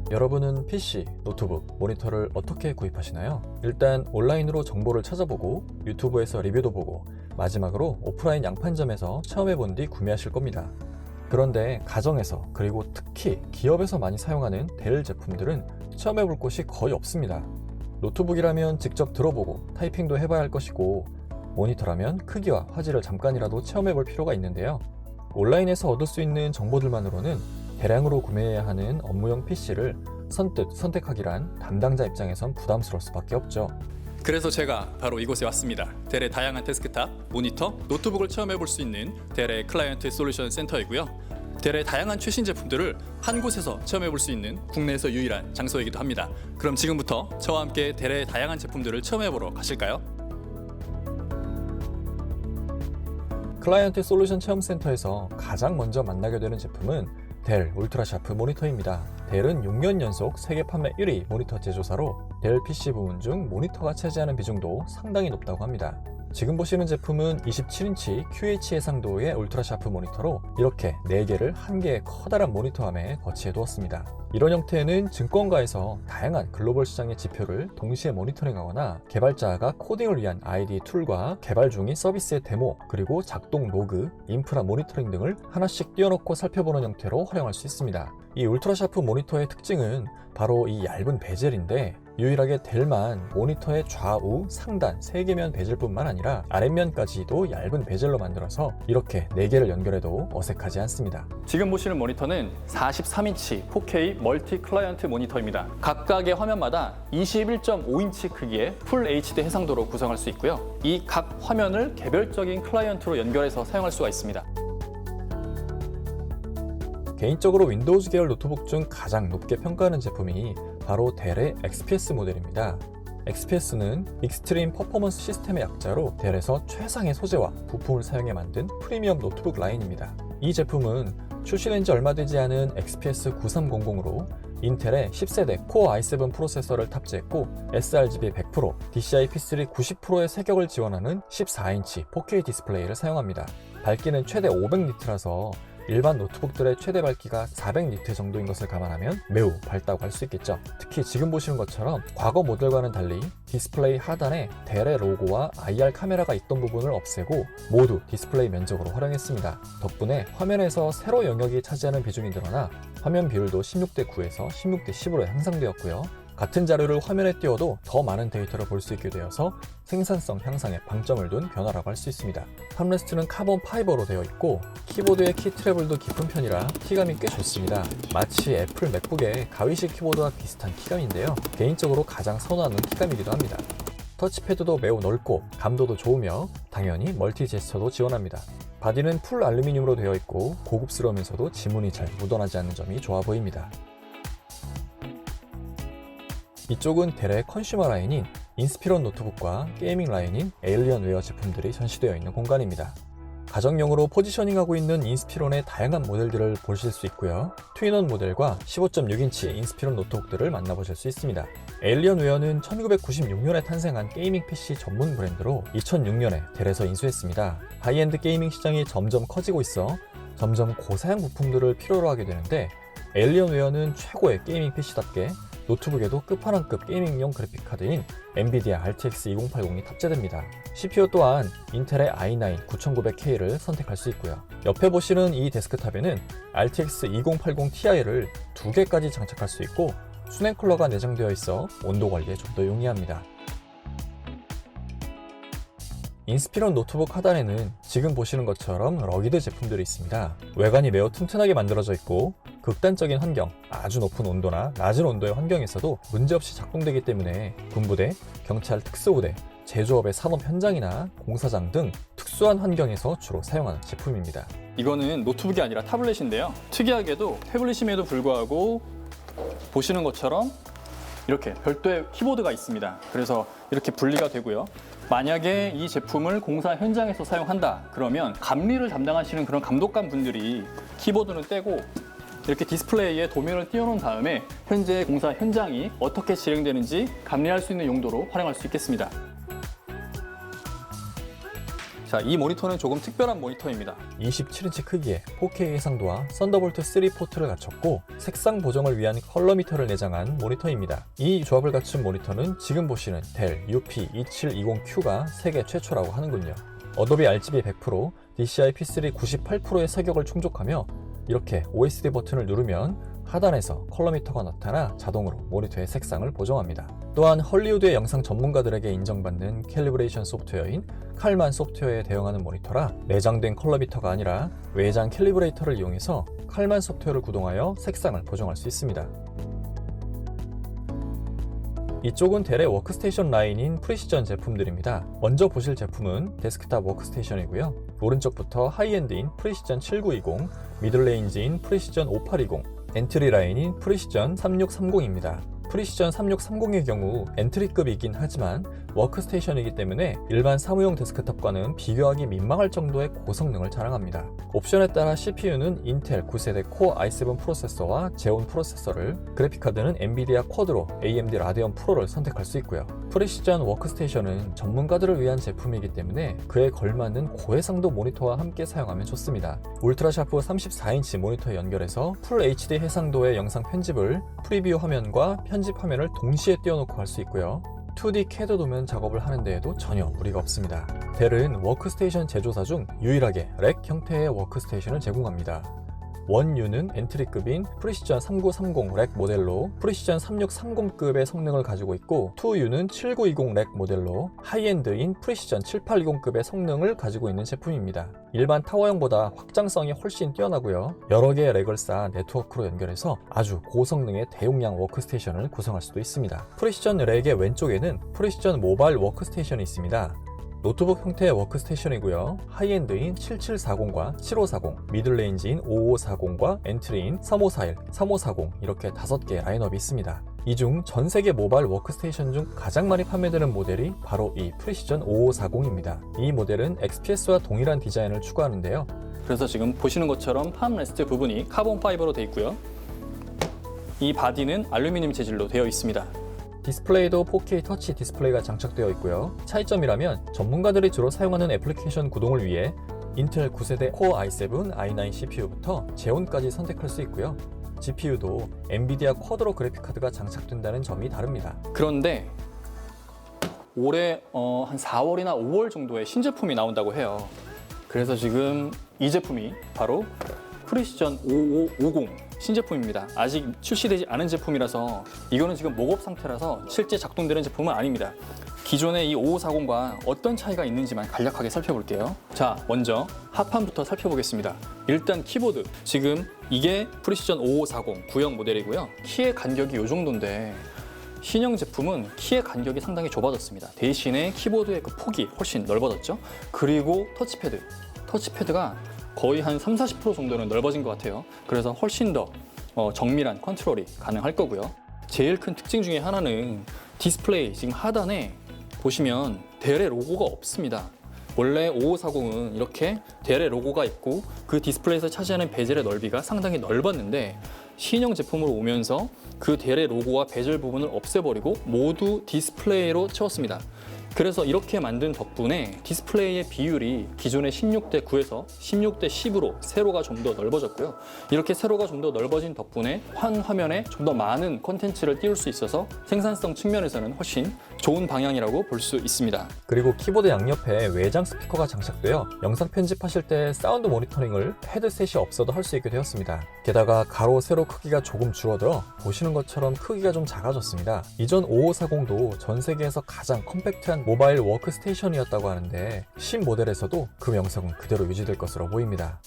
여러분은 PC, 노트북, 모니터를 어떻게 구입하시나요? 일단 온라인으로 정보를 찾아보고 유튜브에서 리뷰도 보고 마지막으로 오프라인 양판점에서 체험해본 뒤 구매하실 겁니다. 그런데 가정에서 그리고 특히 기업에서 많이 사용하는 델 제품들은 체험해볼 곳이 거의 없습니다. 노트북이라면 직접 들어보고 타이핑도 해봐야 할 것이고 모니터라면 크기와 화질을 잠깐이라도 체험해볼 필요가 있는데요. 온라인에서 얻을 수 있는 정보들만으로는 대량으로 구매해야 하는 업무용 PC를 선뜻 선택하기란 담당자 입장에선 부담스러울 수밖에 없죠. 그래서 제가 바로 이곳에 왔습니다. 델의 다양한 데스크탑, 모니터, 노트북을 체험해볼 수 있는 델의 클라이언트 솔루션 센터이고요. 델의 다양한 최신 제품들을 한 곳에서 체험해볼 수 있는 국내에서 유일한 장소이기도 합니다. 그럼 지금부터 저와 함께 델의 다양한 제품들을 체험해보러 가실까요? 클라이언트 솔루션 체험센터에서 가장 먼저 만나게 되는 제품은 델 울트라샤프 모니터입니다. 델은 6년 연속 세계 판매 1위 모니터 제조사로 델 PC 부문 중 모니터가 차지하는 비중도 상당히 높다고 합니다. 지금 보시는 제품은 27인치 QH 해상도의 울트라샤프 모니터로 이렇게 4개를 한 개의 커다란 모니터함에 거치해 두었습니다. 이런 형태는 증권가에서 다양한 글로벌 시장의 지표를 동시에 모니터링하거나 개발자가 코딩을 위한 아이디 툴과 개발 중인 서비스의 데모, 그리고 작동 로그, 인프라 모니터링 등을 하나씩 띄워놓고 살펴보는 형태로 활용할 수 있습니다. 이 울트라샤프 모니터의 특징은 바로 이 얇은 베젤인데 유일하게 델만 모니터의 좌우, 상단 3개면 베젤뿐만 아니라 아랫면까지도 얇은 베젤로 만들어서 이렇게 4개를 연결해도 어색하지 않습니다. 지금 보시는 모니터는 43인치 4K 멀티 클라이언트 모니터입니다. 각각의 화면마다 21.5인치 크기의 풀 HD 해상도로 구성할 수 있고요. 이 각 화면을 개별적인 클라이언트로 연결해서 사용할 수가 있습니다. 개인적으로 윈도우즈 계열 노트북 중 가장 높게 평가하는 제품이 바로 델의 XPS 모델입니다. XPS는 익스트림 퍼포먼스 시스템의 약자로 델에서 최상의 소재와 부품을 사용해 만든 프리미엄 노트북 라인입니다. 이 제품은 출시된 지 얼마 되지 않은 XPS 9300으로 인텔의 10세대 코어 i7 프로세서를 탑재했고 sRGB 100%, DCI P3 90%의 세격을 지원하는 14인치 4K 디스플레이를 사용합니다. 밝기는 최대 500니트라서 일반 노트북들의 최대 밝기가 400니트 정도인 것을 감안하면 매우 밝다고 할 수 있겠죠. 특히 지금 보시는 것처럼 과거 모델과는 달리 디스플레이 하단에 델의 로고와 IR 카메라가 있던 부분을 없애고 모두 디스플레이 면적으로 활용했습니다. 덕분에 화면에서 세로 영역이 차지하는 비중이 늘어나 화면 비율도 16대 9에서 16대 10으로 향상되었고요. 같은 자료를 화면에 띄워도 더 많은 데이터를 볼 수 있게 되어서 생산성 향상에 방점을 둔 변화라고 할 수 있습니다. 팜레스트는 카본 파이버로 되어 있고 키보드의 키 트래블도 깊은 편이라 키감이 꽤 좋습니다. 마치 애플 맥북의 가위식 키보드와 비슷한 키감인데요. 개인적으로 가장 선호하는 키감이기도 합니다. 터치패드도 매우 넓고 감도도 좋으며 당연히 멀티 제스처도 지원합니다. 바디는 풀 알루미늄으로 되어 있고 고급스러우면서도 지문이 잘 묻어나지 않는 점이 좋아 보입니다. 이쪽은 델의 컨슈머 라인인 인스피론 노트북과 게이밍 라인인 에일리언웨어 제품들이 전시되어 있는 공간입니다. 가정용으로 포지셔닝하고 있는 인스피론의 다양한 모델들을 보실 수 있고요. 트윈원 모델과 15.6인치 인스피론 노트북들을 만나보실 수 있습니다. 에일리언웨어는 1996년에 탄생한 게이밍 PC 전문 브랜드로 2006년에 델에서 인수했습니다. 하이엔드 게이밍 시장이 점점 커지고 있어 점점 고사양 부품들을 필요로 하게 되는데 에일리언웨어는 최고의 게이밍 PC답게 노트북에도 끝판왕급 게이밍용 그래픽카드인 엔비디아 RTX 2080이 탑재됩니다. CPU 또한 인텔의 i9 9900K를 선택할 수 있고요. 옆에 보시는 이 데스크탑에는 RTX 2080 Ti를 2개까지 장착할 수 있고 수냉 쿨러가 내장되어 있어 온도 관리에 좀 더 용이합니다. 인스피론 노트북 하단에는 지금 보시는 것처럼 러기드 제품들이 있습니다. 외관이 매우 튼튼하게 만들어져 있고 극단적인 환경, 아주 높은 온도나 낮은 온도의 환경에서도 문제없이 작동되기 때문에 군부대, 경찰 특수부대, 제조업의 산업 현장이나 공사장 등 특수한 환경에서 주로 사용하는 제품입니다. 이거는 노트북이 아니라 타블렛인데요. 특이하게도 태블릿임에도 불구하고 보시는 것처럼 이렇게 별도의 키보드가 있습니다. 그래서 이렇게 분리가 되고요. 만약에 이 제품을 공사 현장에서 사용한다 그러면 감리를 담당하시는 그런 감독관 분들이 키보드는 떼고 이렇게 디스플레이에 도면을 띄워놓은 다음에 현재 공사 현장이 어떻게 진행되는지 감리할 수 있는 용도로 활용할 수 있겠습니다. 자, 이 모니터는 조금 특별한 모니터입니다. 27인치 크기의 4K 해상도와 썬더볼트 3 포트를 갖췄고 색상 보정을 위한 컬러 미터를 내장한 모니터입니다. 이 조합을 갖춘 모니터는 지금 보시는 델 UP2720Q가 세계 최초라고 하는군요. 어도비 RGB 100%, DCI P3 98%의 사격을 충족하며 이렇게 OSD 버튼을 누르면 하단에서 컬러 미터가 나타나 자동으로 모니터의 색상을 보정합니다. 또한 헐리우드의 영상 전문가들에게 인정받는 캘리브레이션 소프트웨어인 칼만 소프트웨어에 대응하는 모니터라 내장된 컬러 미터가 아니라 외장 캘리브레이터를 이용해서 칼만 소프트웨어를 구동하여 색상을 보정할 수 있습니다. 이쪽은 델의 워크스테이션 라인인 프리시전 제품들입니다. 먼저 보실 제품은 데스크탑 워크스테이션이고요. 오른쪽부터 하이엔드인 프리시전 7920, 미들레인지인 프리시전 5820, 엔트리 라인인 프리시전 3630입니다. 프리시전 3630의 경우 엔트리급이긴 하지만 워크스테이션이기 때문에 일반 사무용 데스크탑과는 비교하기 민망할 정도의 고성능을 자랑합니다. 옵션에 따라 CPU는 인텔 9세대 코어 i7 프로세서와 제온 프로세서를, 그래픽카드는 엔비디아 쿼드로 AMD 라데온 프로를 선택할 수 있고요. 프리시전 워크스테이션은 전문가들을 위한 제품이기 때문에 그에 걸맞는 고해상도 모니터와 함께 사용하면 좋습니다. 울트라샤프 34인치 모니터에 연결해서 풀 HD 해상도의 영상 편집을 프리뷰 화면과 편집 화면을 동시에 띄워놓고 할 수 있고요. 2D CAD 도면 작업을 하는 데에도 전혀 무리가 없습니다. 델은 워크스테이션 제조사 중 유일하게 렉 형태의 워크스테이션을 제공합니다. 1U는 엔트리급인 프리시전 3930 렉 모델로 프리시전 3630급의 성능을 가지고 있고 2U는 7920 렉 모델로 하이엔드인 프리시전 7820급의 성능을 가지고 있는 제품입니다. 일반 타워형보다 확장성이 훨씬 뛰어나고요. 여러 개의 렉을 쌓아 네트워크로 연결해서 아주 고성능의 대용량 워크스테이션을 구성할 수도 있습니다. 프리시전 렉의 왼쪽에는 프리시전 모바일 워크스테이션이 있습니다. 노트북 형태의 워크스테이션이고요. 하이엔드인 7740과 7540, 미들레인지인 5540과 엔트리인 3541, 3540 이렇게 5개의 라인업이 있습니다. 이 중 전 세계 모바일 워크스테이션 중 가장 많이 판매되는 모델이 바로 이 프리시전 5540입니다. 이 모델은 XPS와 동일한 디자인을 추구하는데요. 그래서 지금 보시는 것처럼 팜레스트 부분이 카본 파이버로 되어 있고요. 이 바디는 알루미늄 재질로 되어 있습니다. 디스플레이도 4K 터치 디스플레이가 장착되어 있고요. 차이점이라면 전문가들이 주로 사용하는 애플리케이션 구동을 위해 인텔 9세대 코어 i7, i9 CPU부터 제온까지 선택할 수 있고요. GPU도 엔비디아 쿼드로 그래픽카드가 장착된다는 점이 다릅니다. 그런데 올해 한 4월이나 5월 정도에 신제품이 나온다고 해요. 그래서 지금 이 제품이 바로 프리시전 5550 신제품입니다. 아직 출시되지 않은 제품이라서 이거는 지금 목업 상태라서 실제 작동되는 제품은 아닙니다. 기존의 이 5540과 어떤 차이가 있는지만 간략하게 살펴볼게요. 자, 먼저 합판부터 살펴보겠습니다. 일단 키보드, 지금 이게 프리시전 5540 구형 모델이고요. 키의 간격이 이 정도인데 신형 제품은 키의 간격이 상당히 좁아졌습니다. 대신에 키보드의 그 폭이 훨씬 넓어졌죠. 그리고 터치패드가 거의 한 30-40% 정도는 넓어진 것 같아요. 그래서 훨씬 더 정밀한 컨트롤이 가능할 거고요. 제일 큰 특징 중에 하나는 디스플레이, 지금 하단에 보시면 델의 로고가 없습니다. 원래 5540은 이렇게 델의 로고가 있고 그 디스플레이에서 차지하는 베젤의 넓이가 상당히 넓었는데 신형 제품으로 오면서 그 델의 로고와 베젤 부분을 없애버리고 모두 디스플레이로 채웠습니다. 그래서 이렇게 만든 덕분에 디스플레이의 비율이 기존의 16대 9에서 16대 10으로 세로가 좀 더 넓어졌고요. 이렇게 세로가 좀 더 넓어진 덕분에 한 화면에 좀 더 많은 콘텐츠를 띄울 수 있어서 생산성 측면에서는 훨씬 좋은 방향이라고 볼 수 있습니다. 그리고 키보드 양옆에 외장 스피커가 장착되어 영상 편집하실 때 사운드 모니터링을 헤드셋이 없어도 할 수 있게 되었습니다. 게다가 가로, 세로 크기가 조금 줄어들어 보시는 것처럼 크기가 좀 작아졌습니다. 이전 5540도 전 세계에서 가장 컴팩트한 모바일 워크스테이션이었다고 하는데 신모델에서도 그 명성은 그대로 유지될 것으로 보입니다.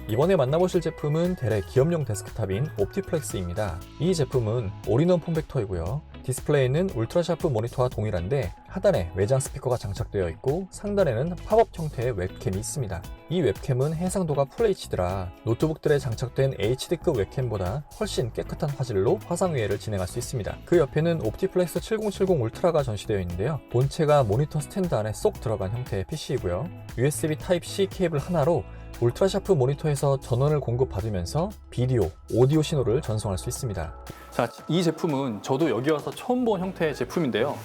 이번에 만나보실 제품은 델의 기업용 데스크탑인 옵티플렉스입니다. 이 제품은 올인원 폼팩터이고요. 디스플레이는 울트라샤프 모니터와 동일한데 하단에 외장 스피커가 장착되어 있고 상단에는 팝업 형태의 웹캠이 있습니다. 이 웹캠은 해상도가 FHD라 노트북들에 장착된 HD급 웹캠보다 훨씬 깨끗한 화질로 화상회의를 진행할 수 있습니다. 그 옆에는 옵티플렉스 7070 울트라가 전시되어 있는데요. 본체가 모니터 스탠드 안에 쏙 들어간 형태의 PC이고요. USB Type-C 케이블 하나로 울트라샤프 모니터에서 전원을 공급받으면서 비디오, 오디오 신호를 전송할 수 있습니다. 자, 이 제품은 저도 여기 와서 처음 본 형태의 제품인데요.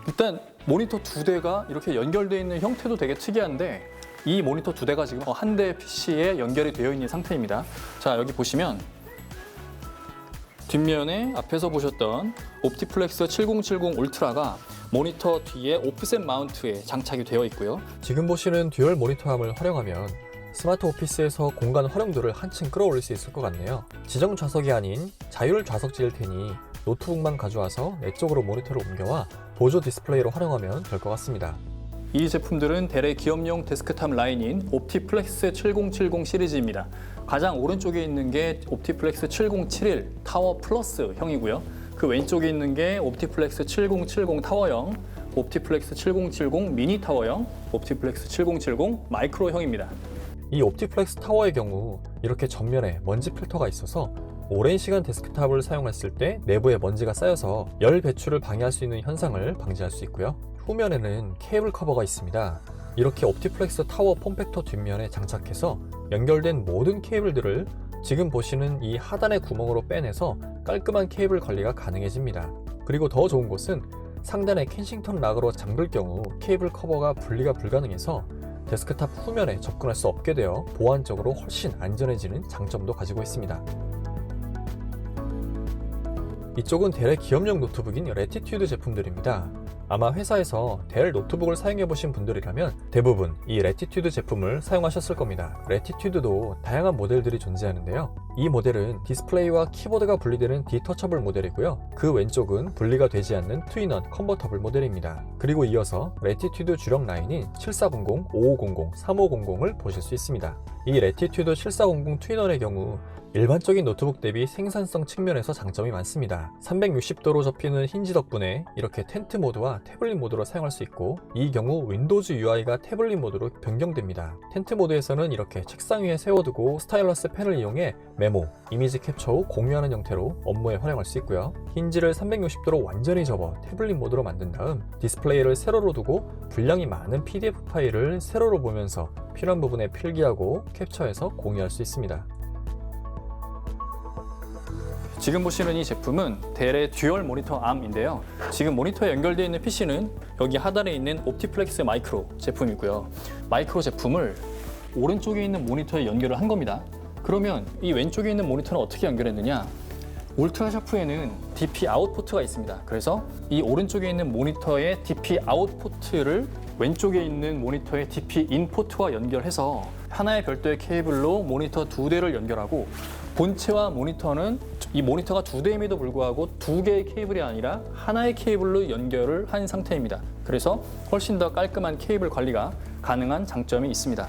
일단 모니터 두 대가 이렇게 연결되어 있는 형태도 되게 특이한데 이 모니터 두 대가 지금 한 대 PC에 연결이 되어 있는 상태입니다. 자, 여기 보시면 뒷면에 앞에서 보셨던 옵티플렉스 7070 울트라가 모니터 뒤에 오프셋 마운트에 장착이 되어 있고요. 지금 보시는 듀얼 모니터함을 활용하면 스마트 오피스에서 공간 활용도를 한층 끌어올릴 수 있을 것 같네요. 지정 좌석이 아닌 자율 좌석제일 테니 노트북만 가져와서 내 쪽으로 모니터를 옮겨와 보조 디스플레이로 활용하면 될 것 같습니다. 이 제품들은 델의 기업용 데스크탑 라인인 옵티플렉스 7070 시리즈입니다. 가장 오른쪽에 있는 게 옵티플렉스 7071 타워 플러스 형이고요. 그 왼쪽에 있는 게 옵티플렉스 7070 타워형, 옵티플렉스 7070 미니 타워형, 옵티플렉스 7070 마이크로형입니다. 이 옵티플렉스 타워의 경우 이렇게 전면에 먼지 필터가 있어서 오랜 시간 데스크탑을 사용했을 때 내부에 먼지가 쌓여서 열 배출을 방해할 수 있는 현상을 방지할 수 있고요. 후면에는 케이블 커버가 있습니다. 이렇게 옵티플렉스 타워 폼팩터 뒷면에 장착해서 연결된 모든 케이블들을 지금 보시는 이 하단의 구멍으로 빼내서 깔끔한 케이블 관리가 가능해집니다. 그리고 더 좋은 것은 상단의 켄싱턴 락으로 잠글 경우 케이블 커버가 분리가 불가능해서 데스크탑 후면에 접근할 수 없게 되어 보안적으로 훨씬 안전해지는 장점도 가지고 있습니다. 이쪽은 델의 기업용 노트북인 레티튜드 제품들입니다. 아마 회사에서 델 노트북을 사용해보신 분들이라면 대부분 이 레티튜드 제품을 사용하셨을 겁니다. 레티튜드도 다양한 모델들이 존재하는데요. 이 모델은 디스플레이와 키보드가 분리되는 디터처블 모델이고요. 그 왼쪽은 분리가 되지 않는 트윈원 컨버터블 모델입니다. 그리고 이어서 레티튜드 주력 라인인 7400, 5500, 3500을 보실 수 있습니다. 이 레티튜드 7400 트윈원의 경우 일반적인 노트북 대비 생산성 측면에서 장점이 많습니다. 360도로 접히는 힌지 덕분에 이렇게 텐트 모드와 태블릿 모드로 사용할 수 있고, 이 경우 윈도우즈 UI가 태블릿 모드로 변경됩니다. 텐트 모드에서는 이렇게 책상 위에 세워두고 스타일러스 펜을 이용해 메모, 이미지 캡처 후 공유하는 형태로 업무에 활용할 수 있고요. 힌지를 360도로 완전히 접어 태블릿 모드로 만든 다음 디스플레이를 세로로 두고 분량이 많은 PDF 파일을 세로로 보면서 필요한 부분에 필기하고 캡처해서 공유할 수 있습니다. 지금 보시는 이 제품은 델의 듀얼 모니터 암인데요. 지금 모니터에 연결되어 있는 PC는 여기 하단에 있는 옵티플렉스 마이크로 제품이고요. 마이크로 제품을 오른쪽에 있는 모니터에 연결을 한 겁니다. 그러면 이 왼쪽에 있는 모니터는 어떻게 연결했느냐? 울트라 샤프에는 DP 아웃 포트가 있습니다. 그래서 이 오른쪽에 있는 모니터의 DP 아웃 포트를 왼쪽에 있는 모니터의 DP 인 포트와 연결해서 하나의 별도의 케이블로 모니터 두 대를 연결하고, 본체와 모니터는 이 모니터가 두 대임에도 불구하고 두 개의 케이블이 아니라 하나의 케이블로 연결을 한 상태입니다. 그래서 훨씬 더 깔끔한 케이블 관리가 가능한 장점이 있습니다.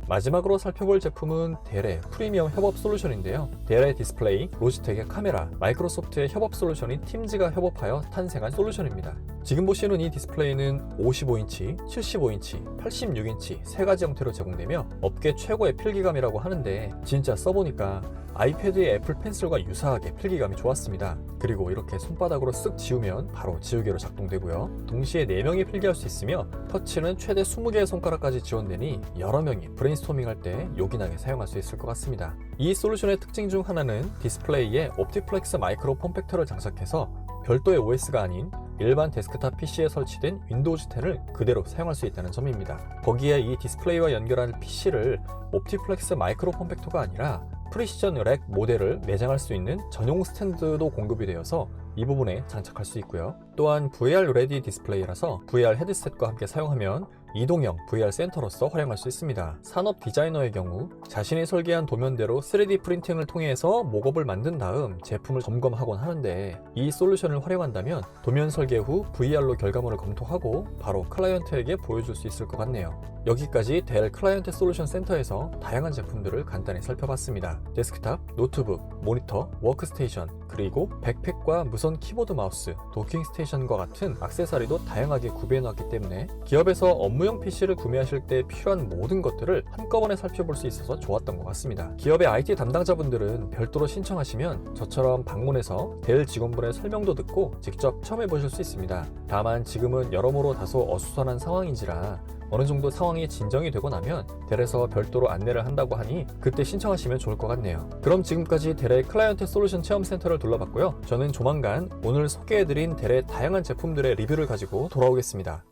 마지막으로 살펴볼 제품은 델의 프리미엄 협업 솔루션인데요. 델의 디스플레이, 로지텍의 카메라, 마이크로소프트의 협업 솔루션인 팀즈가 협업하여 탄생한 솔루션입니다. 지금 보시는 이 디스플레이는 55인치, 75인치, 86인치 세 가지 형태로 제공되며 업계 최고의 필기감이라고 하는데, 진짜 써보니까 아이패드의 애플 펜슬과 유사하게 필기감이 좋았습니다. 그리고 이렇게 손바닥으로 쓱 지우면 바로 지우개로 작동되고요. 동시에 4명이 필기할 수 있으며 터치는 최대 20개의 손가락까지 지원되니 여러 명이 브레인스토밍 할 때 요긴하게 사용할 수 있을 것 같습니다. 이 솔루션의 특징 중 하나는 디스플레이에 옵티플렉스 마이크로 폼팩터를 장착해서 별도의 OS가 아닌 일반 데스크탑 PC에 설치된 윈도우즈 10을 그대로 사용할 수 있다는 점입니다. 거기에 이 디스플레이와 연결한 PC를 옵티플렉스 마이크로 폼팩터가 아니라 프리시전 렉 모델을 내장할 수 있는 전용 스탠드도 공급이 되어서 이 부분에 장착할 수 있고요. 또한 VR 레디 디스플레이라서 VR 헤드셋과 함께 사용하면 이동형 VR 센터로서 활용할 수 있습니다. 산업 디자이너의 경우 자신이 설계한 도면대로 3D 프린팅을 통해서 목업을 만든 다음 제품을 점검하곤 하는데, 이 솔루션을 활용한다면 도면 설계 후 VR로 결과물을 검토하고 바로 클라이언트에게 보여줄 수 있을 것 같네요. 여기까지 델 클라이언트 솔루션 센터에서 다양한 제품들을 간단히 살펴봤습니다. 데스크탑, 노트북, 모니터, 워크스테이션, 그리고 백팩과 무선 키보드 마우스, 도킹 스테이션과 같은 액세서리도 다양하게 구비해놨기 때문에 기업에서 업무용 PC를 구매하실 때 필요한 모든 것들을 한꺼번에 살펴볼 수 있어서 좋았던 것 같습니다. 기업의 IT 담당자분들은 별도로 신청하시면 저처럼 방문해서 델 직원분의 설명도 듣고 직접 체험해 보실 수 있습니다. 다만 지금은 여러모로 다소 어수선한 상황인지라 어느 정도 상황이 진정이 되고 나면 델에서 별도로 안내를 한다고 하니 그때 신청하시면 좋을 것 같네요. 그럼 지금까지 델의 클라이언트 솔루션 체험센터를 둘러봤고요. 저는 조만간 오늘 소개해드린 델의 다양한 제품들의 리뷰를 가지고 돌아오겠습니다.